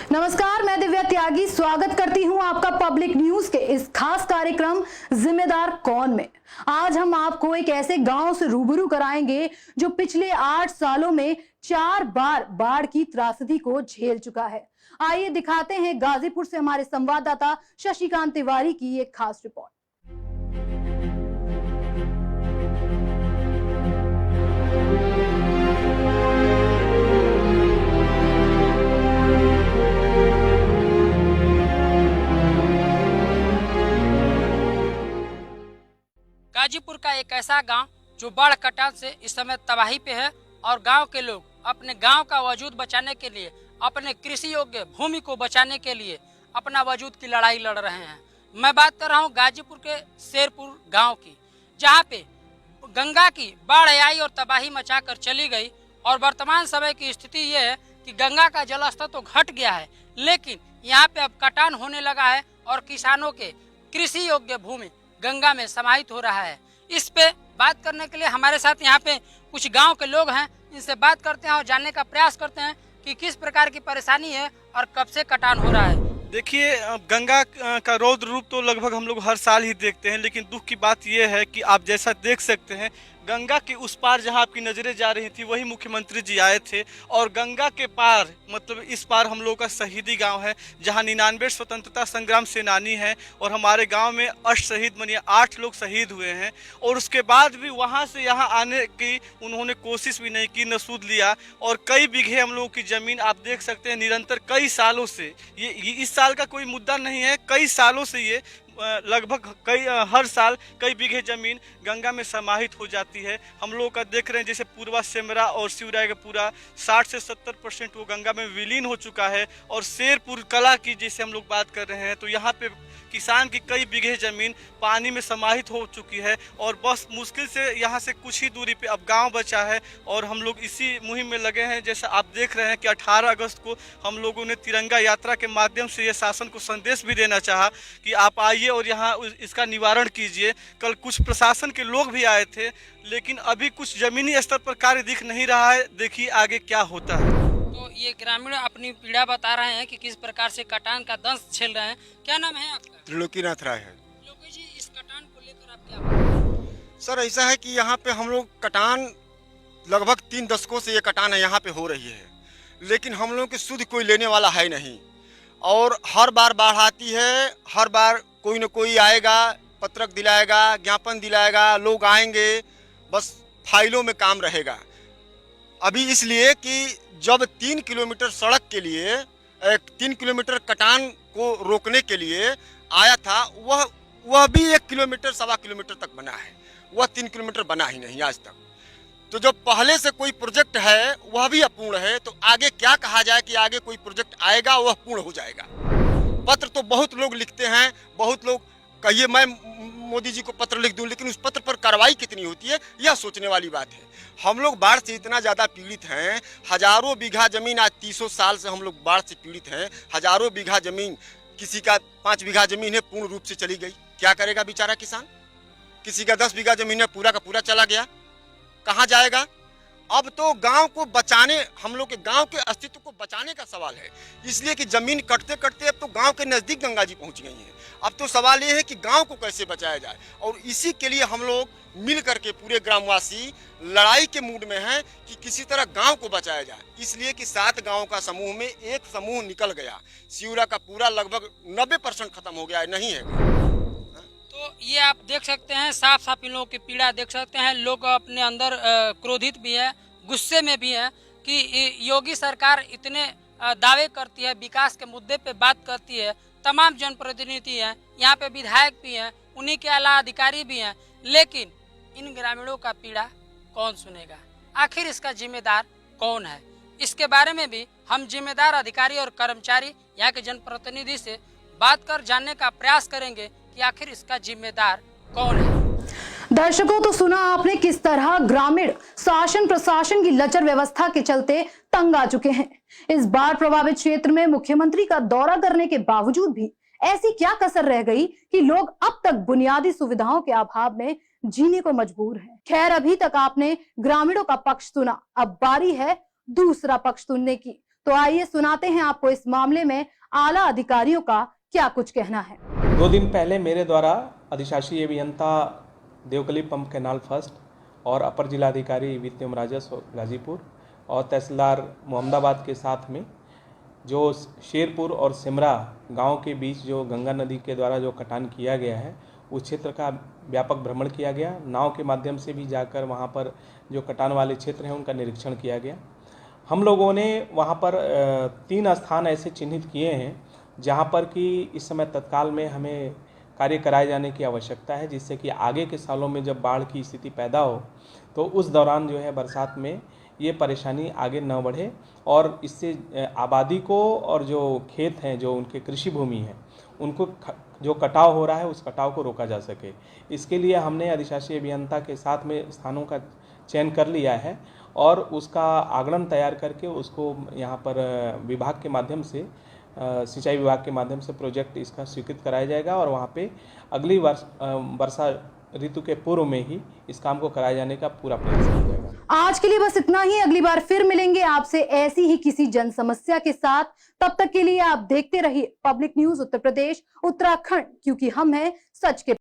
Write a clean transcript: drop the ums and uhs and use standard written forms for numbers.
नमस्कार, मैं दिव्या त्यागी स्वागत करती हूं आपका पब्लिक न्यूज के इस खास कार्यक्रम जिम्मेदार कौन में। आज हम आपको एक ऐसे गांव से रूबरू कराएंगे जो पिछले 8 सालों में 4 बार बाढ़ की त्रासदी को झेल चुका है। आइए दिखाते हैं गाजीपुर से हमारे संवाददाता शशिकांत तिवारी की एक खास रिपोर्ट। गाजीपुर का एक ऐसा गांव जो बाढ़ कटान से इस समय तबाही पे है और गांव के लोग अपने गांव का वजूद बचाने के लिए, अपने कृषि योग्य भूमि को बचाने के लिए अपना वजूद की लड़ाई लड़ रहे हैं। मैं बात कर रहा हूं गाजीपुर के शेरपुर गांव की, जहां पे गंगा की बाढ़ आई और तबाही मचाकर चली गई। और वर्तमान समय की स्थिति ये है कि गंगा का जलस्तर तो घट गया है, लेकिन यहाँ पे अब कटान होने लगा है और किसानों के कृषि योग्य भूमि गंगा में समाहित हो रहा है। इस पे बात करने के लिए हमारे साथ यहाँ पे कुछ गांव के लोग हैं, इनसे बात करते हैं और जानने का प्रयास करते हैं कि किस प्रकार की परेशानी है और कब से कटान हो रहा है। देखिए, गंगा का रौद्र रूप तो लगभग हम लोग हर साल ही देखते हैं, लेकिन दुख की बात यह है कि आप जैसा देख सकते हैं गंगा के उस पार जहां आपकी नज़रें जा रही थी वही मुख्यमंत्री जी आए थे। और गंगा के पार मतलब इस पार हम लोगों का शहीदी गांव है, जहां 99 स्वतंत्रता संग्राम सेनानी हैं और हमारे गांव में शहीद मानिए 8 लोग शहीद हुए हैं। और उसके बाद भी वहां से यहां आने की उन्होंने कोशिश भी नहीं की, न सूद लिया। और कई बीघे हम लोगों की ज़मीन आप देख सकते हैं निरंतर कई सालों से, ये इस साल का कोई मुद्दा नहीं है, कई सालों से ये लगभग हर साल कई बीघे ज़मीन गंगा में समाहित हो जाती है। हम लोग का देख रहे हैं जैसे पूर्वा सेमरा और शिवराय का पूरा 60 से 70% वो गंगा में विलीन हो चुका है। और शेरपुर कला की जैसे हम लोग बात कर रहे हैं तो यहाँ पे किसान की कई बीघे ज़मीन पानी में समाहित हो चुकी है और बस मुश्किल से यहाँ से कुछ ही दूरी पे अब गांव बचा है। और हम लोग इसी मुहिम में लगे हैं। जैसा आप देख रहे हैं कि 18 अगस्त को हम लोगों ने तिरंगा यात्रा के माध्यम से ये शासन को संदेश भी देना चाहा कि आप आइए और यहाँ इसका निवारण कीजिए। कल कुछ प्रशासन के लोग भी आए थे, लेकिन अभी कुछ ज़मीनी स्तर पर कार्य दिख नहीं रहा है। देखिए आगे क्या होता है। तो ये ग्रामीण अपनी पीड़ा बता रहे हैं कि किस प्रकार से कटान का दंश झेल रहे हैं। क्या नाम है आपका? त्रिलोकीनाथ राय है। त्रिलोकी जी, इस कटान को लेकर आप क्या बोलेंगे? सर ऐसा है कि यहाँ पे हम लोग कटान लगभग 3 दशकों से ये कटान है यहाँ पे हो रही है, लेकिन हम लोग की सुध कोई लेने वाला है नहीं। और हर बार बाढ़ आती है, हर बार कोई न कोई आएगा, पत्रक दिलाएगा, ज्ञापन दिलाएगा, लोग आएंगे, बस फाइलों में काम रहेगा। अभी इसलिए कि जब 3 किलोमीटर सड़क के लिए 3 किलोमीटर कटान को रोकने के लिए आया था, वह भी 1 किलोमीटर 1.25 किलोमीटर तक बना है, वह 3 किलोमीटर बना ही नहीं आज तक। तो जो पहले से कोई प्रोजेक्ट है वह भी अपूर्ण है, तो आगे क्या कहा जाए कि आगे कोई प्रोजेक्ट आएगा वह पूर्ण हो जाएगा। पत्र तो बहुत लोग लिखते हैं, बहुत लोग कहिए मैं मोदी जी को पत्र लिख दूं, लेकिन उस पत्र पर कार्रवाई कितनी होती है यह सोचने वाली बात है। हम लोग बाढ़ से इतना ज़्यादा पीड़ित हैं, हजारों बीघा ज़मीन, आज 300 साल से हम लोग बाढ़ से पीड़ित हैं। हजारों बीघा ज़मीन, किसी का 5 बीघा ज़मीन है पूर्ण रूप से चली गई, क्या करेगा बेचारा किसान? किसी का 10 बीघा ज़मीन है पूरा का पूरा चला गया, कहाँ जाएगा? अब तो गांव को बचाने, हम लोग के गांव के अस्तित्व को बचाने का सवाल है, इसलिए कि जमीन कटते कटते अब तो गांव के नज़दीक गंगा जी पहुंच गई हैं। अब तो सवाल ये है कि गांव को कैसे बचाया जाए, और इसी के लिए हम लोग मिल करके पूरे ग्रामवासी लड़ाई के मूड में हैं कि किसी तरह गांव को बचाया जाए। इसलिए कि 7 गाँव का समूह में एक समूह निकल गया, शिवरा का पूरा लगभग 90% खत्म हो गया है, नहीं है। तो ये आप देख सकते हैं, साफ साफ इन लोगों की पीड़ा देख सकते हैं। लोग अपने अंदर क्रोधित भी है, गुस्से में भी है कि योगी सरकार इतने दावे करती है, विकास के मुद्दे पे बात करती है, तमाम जनप्रतिनिधि हैं, यहाँ पे विधायक भी हैं, उन्हीं के अलावा अधिकारी भी हैं, लेकिन इन ग्रामीणों का पीड़ा कौन सुनेगा? आखिर इसका जिम्मेदार कौन है? इसके बारे में भी हम जिम्मेदार अधिकारी और कर्मचारी यहाँ के जनप्रतिनिधि से बात कर जानने का प्रयास करेंगे कि आखिर इसका जिम्मेदार कौन है। दर्शकों, तो सुना आपने किस तरह ग्रामीण शासन प्रशासन की लचर व्यवस्था के चलते तंग आ चुके हैं। इस बाढ़ प्रभावित क्षेत्र में मुख्यमंत्री का दौरा करने के बावजूद भी ऐसी क्या कसर रह गई कि लोग अब तक बुनियादी सुविधाओं के अभाव में जीने को मजबूर हैं। खैर, अभी तक आपने ग्रामीणों का पक्ष सुना, अब बारी है दूसरा पक्ष सुनने की। तो आइए सुनाते हैं आपको इस मामले में आला अधिकारियों का क्या कुछ कहना है। 2 दिन पहले मेरे द्वारा अधिशासी अभियंता देवकली पंप कैनाल फर्स्ट और अपर जिलाधिकारी वित्तीय राजस्व गाजीपुर और तहसीलदार मोहम्मदाबाद के साथ में जो शेरपुर और सिमरा गांव के बीच जो गंगा नदी के द्वारा जो कटान किया गया है उस क्षेत्र का व्यापक भ्रमण किया गया। नाव के माध्यम से भी जाकर वहां पर जो कटान वाले क्षेत्र हैं उनका निरीक्षण किया गया। हम लोगों ने वहां पर 3 स्थान ऐसे चिन्हित किए हैं जहां पर कि इस समय तत्काल में हमें कार्य कराए जाने की आवश्यकता है, जिससे कि आगे के सालों में जब बाढ़ की स्थिति पैदा हो तो उस दौरान जो है बरसात में ये परेशानी आगे न बढ़े और इससे आबादी को और जो खेत हैं जो उनके कृषि भूमि है उनको जो कटाव हो रहा है उस कटाव को रोका जा सके। इसके लिए हमने अधिशासी अभियंता के साथ में स्थानों का चयन कर लिया है और उसका आगणन तैयार करके उसको यहाँ पर विभाग के माध्यम से सिंचाई विभाग के माध्यम से प्रोजेक्ट इसका स्वीकृत कराया जाएगा और वहाँ पे अगली वर्षा ऋतु के पूर्व में ही इस काम को कराए जाने का पूरा प्रयास किया जाएगा। आज के लिए बस इतना ही। अगली बार फिर मिलेंगे आपसे ऐसी ही किसी जन समस्या के साथ। तब तक के लिए आप देखते रहिए पब्लिक न्यूज उत्तर प्रदेश उत्तराखंड, क्योंकि हम हैं सच के